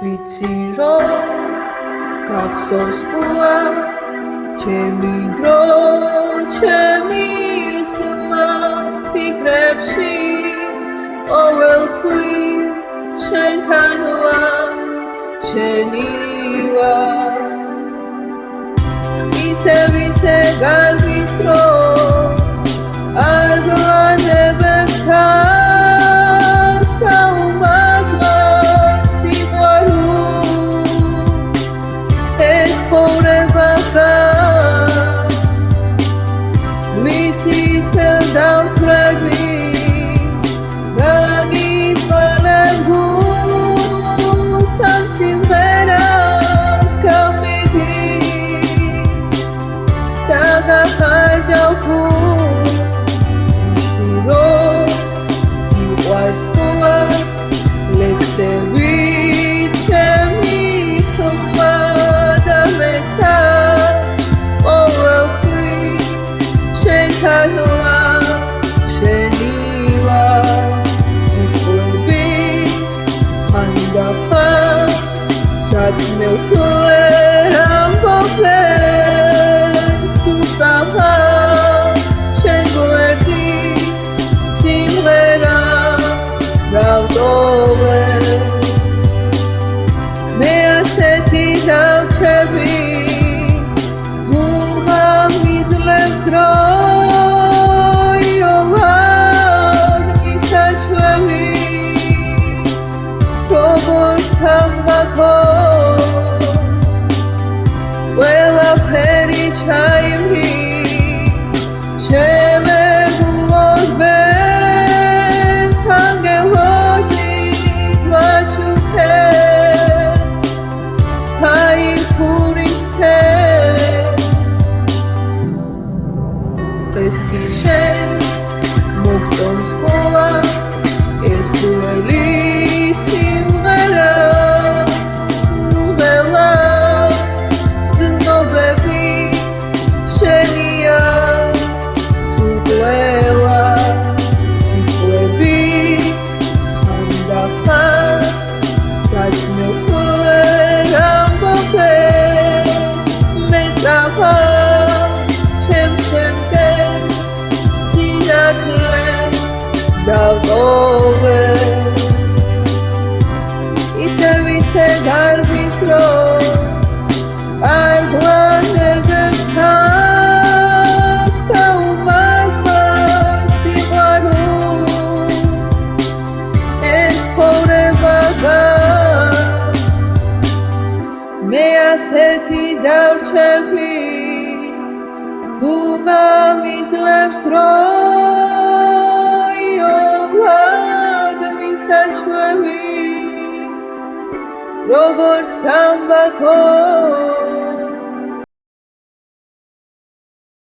ვიცი რომ გახსოვს კულა ჩემი დრო ჩემი ხმა ფიქრებში ყოველთვის შენთან ვარ შენი ვარ ისე გარბის დრო არ გვანებებს თავს გაუმაძღავს სიყვარული ეს ცხოვრება ვის ისევ დავსწრები გაგითვალებ გულს ამ სიმღერას გავყიდი და გახარჯავ ლექსები ჩემი ხმა და მეცა ყოველთვის შენთან ვარ შენი ვარ სიტყვები ხანდახან სათნელს ვერ ამბობენ სულ წამყავ შენ გვერდი სიმღერას დავტოვე მე ასეთი დავჩები თუ გამიძლებს დრო იოლად მისაჩვევი როგორც თამბაქო ყველაფერი ჩაივლის ეს კი შენ მოგწონს ყოლა ეს ძველი სიმღერა ნუველა ზნობები შენია სულ ყველა სიტყვები ხანდახან საჭმელს ვერ ამბობენ მე წავალ ჩემ შემდეგ დავტოვე ისე გარბის დრო არ გვანებებს თავს გაუმაძღავს სიყვარული ეს ცხოვრება მე ასეთი დავრჩები თუ გამიძლებს დრო როგორც თამბაქო